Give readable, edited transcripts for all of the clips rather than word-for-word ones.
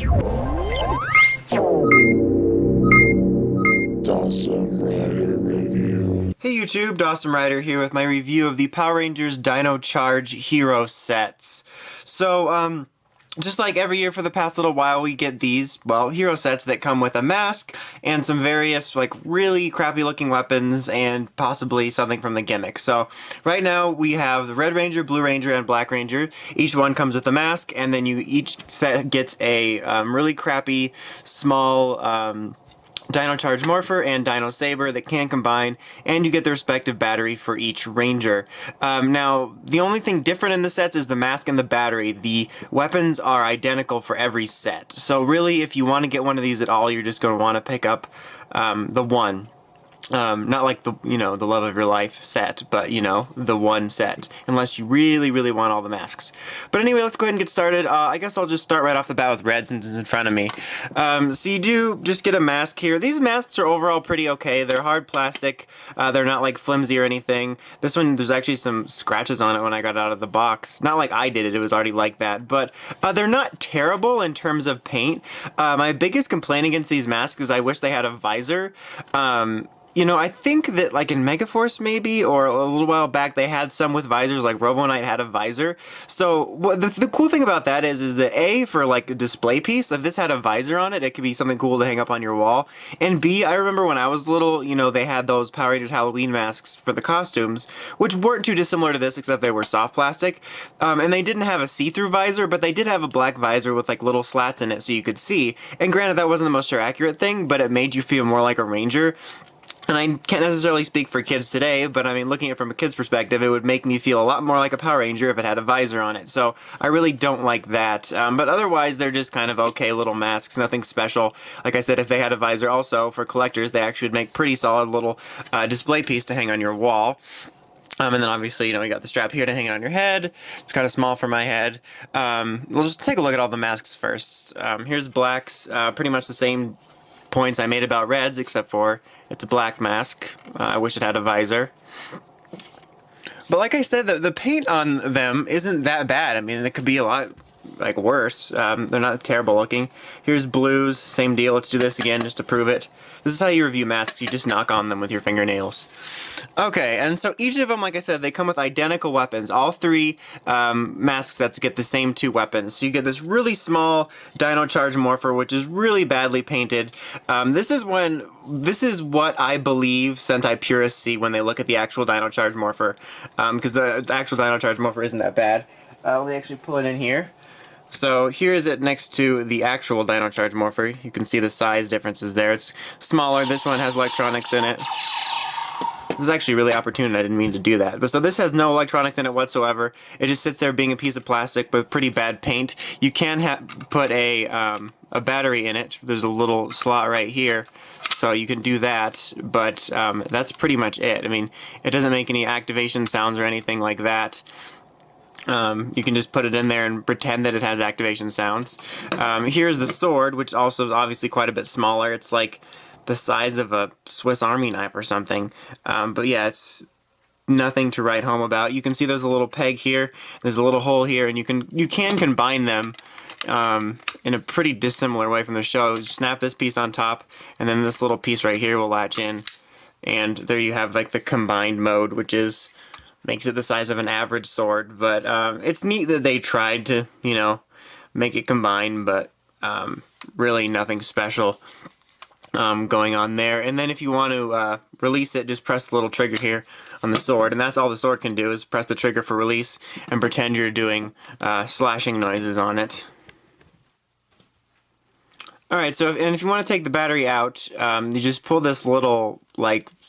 Hey YouTube, Dawson Rider here with my review of the Power Rangers Dino Charge hero sets. So, just like every year for the past little while, we get these, well, hero sets that come with a mask and some various, like, really crappy looking weapons and possibly something from the gimmick. So, right now we have the Red Ranger, Blue Ranger, and Black Ranger. Each one comes with a mask, and then each set gets a really crappy, small, Dino Charge Morpher and Dino Saber that can combine, and you get the respective battery for each Ranger. Now, the only thing different in the sets is the mask and the battery. The weapons are identical for every set. So really, if you want to get one of these at all, you're just going to want to pick up the one. Not like the love of your life set, but the one set, unless you really, really want all the masks. But anyway, let's go ahead and get started. I guess I'll just start right off the bat with red since it's in front of me. So you do just get a mask here. These masks are overall pretty okay. They're hard plastic. They're not like flimsy or anything. This one, there's actually some scratches on it when I got it out of the box. Not like I did it, it was already like that. But they're not terrible in terms of paint. My biggest complaint against these masks is I wish they had a visor. I think that like in Megaforce maybe, or a little while back, they had some with visors, like Robo Knight had a visor. So the cool thing about that is that A, for like a display piece, if this had a visor on it, it could be something cool to hang up on your wall. And B, I remember when I was little, they had those Power Rangers Halloween masks for the costumes, which weren't too dissimilar to this, except they were soft plastic. And they didn't have a see-through visor, but they did have a black visor with like little slats in it so you could see. And granted, that wasn't the most accurate thing, but it made you feel more like a Ranger. And I can't necessarily speak for kids today, but I mean, looking at it from a kid's perspective, it would make me feel a lot more like a Power Ranger if it had a visor on it. So I really don't like that. But otherwise, they're just kind of okay little masks, nothing special. Like I said, if they had a visor also, for collectors, they actually would make pretty solid little display piece to hang on your wall. And then obviously, you got the strap here to hang it on your head. It's kind of small for my head. We'll just take a look at all the masks first. Here's Black's, pretty much the same points I made about Red's, except for it's a black mask. I wish it had a visor. But like I said, the paint on them isn't that bad. I mean, it could be a lot worse. They're not terrible looking. Here's Blue's, same deal. Let's do this again just to prove it. This is how you review masks. You just knock on them with your fingernails. Okay, and so each of them, like I said, they come with identical weapons. All three mask sets get the same two weapons. So you get this really small Dino Charge Morpher, which is really badly painted. This is what I believe Sentai purists see when they look at the actual Dino Charge Morpher, because the actual Dino Charge Morpher isn't that bad. Let me actually pull it in here. So here's it next to the actual Dino Charge Morpher. You can see the size differences there. It's smaller. This one has electronics in it. It was actually really opportune. I didn't mean to do that. But so this has no electronics in it whatsoever. It just sits there being a piece of plastic with pretty bad paint. You can put a battery in it. There's a little slot right here. So you can do that, but that's pretty much it. I mean, it doesn't make any activation sounds or anything like that. You can just put it in there and pretend that it has activation sounds. Here's the sword, which also is obviously quite a bit smaller. It's like the size of a Swiss Army knife or something. But yeah, it's nothing to write home about. You can see there's a little peg here, there's a little hole here, and you can combine them in a pretty dissimilar way from the show. Just snap this piece on top, and then this little piece right here will latch in. And there you have like the combined mode, which makes it the size of an average sword. But it's neat that they tried to, make it combine, but really nothing special going on there. And then if you want to release it, just press the little trigger here on the sword, and that's all the sword can do, is press the trigger for release and pretend you're doing slashing noises on it. Alright, so if you want to take the battery out, you just pull this little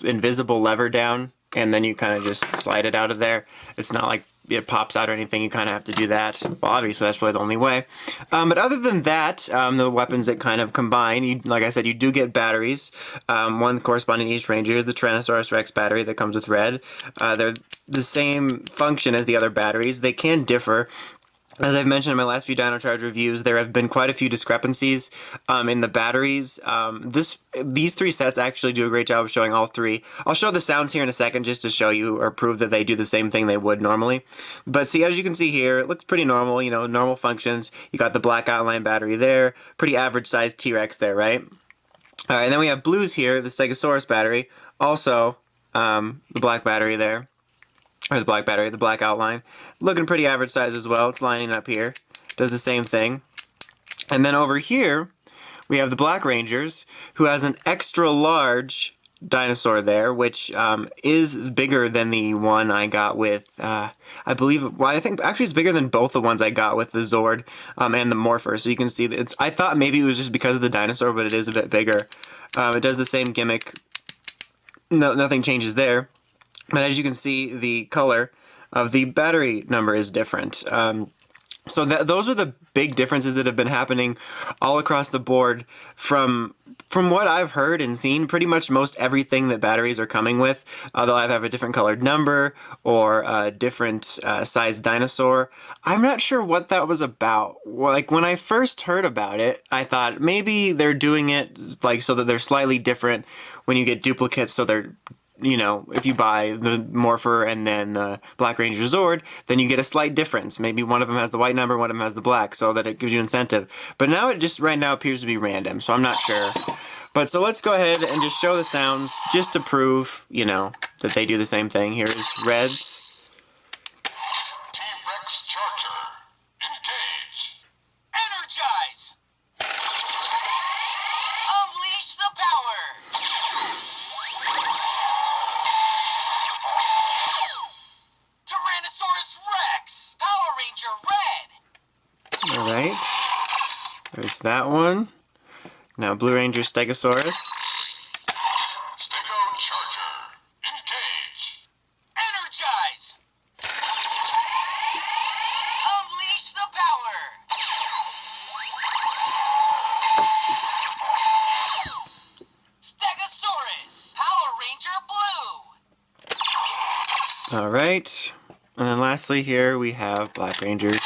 invisible lever down, and then you kind of just slide it out of there. It's not like it pops out or anything. You kind of have to do that. Well, obviously that's really the only way. But other than that, the weapons that kind of combine, like I said, you do get batteries. One corresponding to each Ranger is the Tyrannosaurus Rex battery that comes with Red. They're the same function as the other batteries. They can differ. As I've mentioned in my last few Dino Charge reviews, there have been quite a few discrepancies in the batteries. These three sets actually do a great job of showing all three. I'll show the sounds here in a second just to show you or prove that they do the same thing they would normally. But see, as you can see here, it looks pretty normal, normal functions. You got the black outline battery there, pretty average sized T-Rex there, right? All right, and then we have blues here, the Stegosaurus battery, also the black battery there. Or the black battery, the black outline. Looking pretty average size as well. It's lining up here. Does the same thing. And then over here, we have the Black Rangers, who has an extra large dinosaur there, which is bigger than the one I got with, I believe, well, I think actually it's bigger than both the ones I got with the Zord and the Morpher. So you can see that I thought maybe it was just because of the dinosaur, but it is a bit bigger. It does the same gimmick. No, nothing changes there. But as you can see, the color of the battery number is different. So those are the big differences that have been happening all across the board from what I've heard and seen. Pretty much most everything that batteries are coming with, they'll either have a different colored number or a different sized dinosaur. I'm not sure what that was about. Like when I first heard about it, I thought maybe they're doing it like so that they're slightly different when you get duplicates, so they're if you buy the Morpher and then the Black Ranger Zord, then you get a slight difference. Maybe one of them has the white number, one of them has the black, so that it gives you incentive. But now it just right now appears to be random, so I'm not sure. But so let's go ahead and just show the sounds just to prove, that they do the same thing. Here's Reds. T-Rex Charger. Engage. Energize. Unleash the power. Tyrannosaurus Rex. Power Ranger Red. Alright. There's that one. Now Blue Ranger Stegosaurus. Dino Charger. Engage. Energize. Unleash the power. Stegosaurus. Power Ranger Blue. Alright. And then lastly here we have Black Rangers.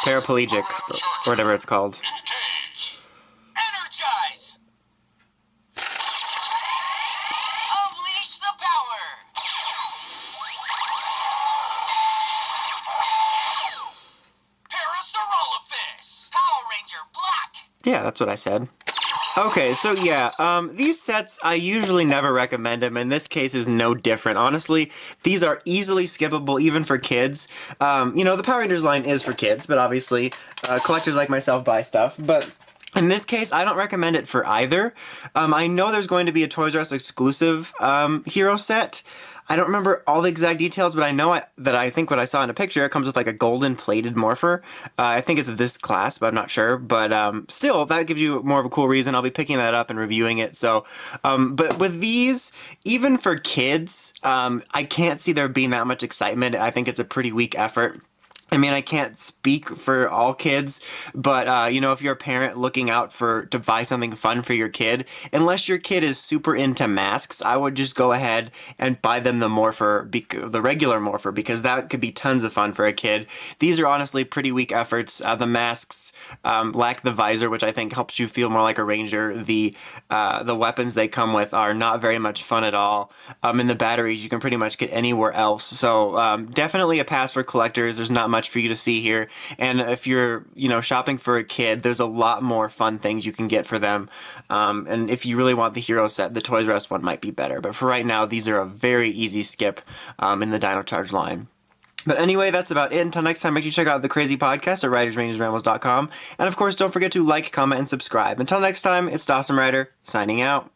Paraplegic, or whatever it's called. Engage. Energize. Unleash the power. Parasaurolophus. Power Ranger Black. Yeah, that's what I said. Okay, so yeah, these sets, I usually never recommend them. In this case is no different. Honestly, these are easily skippable even for kids. The Power Rangers line is for kids, but obviously collectors like myself buy stuff. But in this case, I don't recommend it for either. I know there's going to be a Toys R Us exclusive hero set. I don't remember all the exact details, but I know that I think what I saw in a picture, it comes with like a golden plated Morpher. I think it's of this class, but I'm not sure. But still, that gives you more of a cool reason. I'll be picking that up and reviewing it. So, but with these, even for kids, I can't see there being that much excitement. I think it's a pretty weak effort. I mean, I can't speak for all kids, but, if you're a parent looking out to buy something fun for your kid, unless your kid is super into masks, I would just go ahead and buy them the Morpher, the regular Morpher, because that could be tons of fun for a kid. These are honestly pretty weak efforts. The masks lack the visor, which I think helps you feel more like a ranger. The weapons they come with are not very much fun at all. And the batteries you can pretty much get anywhere else. So definitely a pass for collectors. There's not much for you to see here, and if you're shopping for a kid, there's a lot more fun things you can get for them, and if you really want the hero set, the Toys R Us one might be better, but for right now these are a very easy skip in the Dino Charge line. But anyway, that's about it. Until next time, make sure you check out the Crazy Podcast at writersrangersrambles.com, and of course don't forget to like, comment, and subscribe. Until next time, it's Dawson Ryder signing out.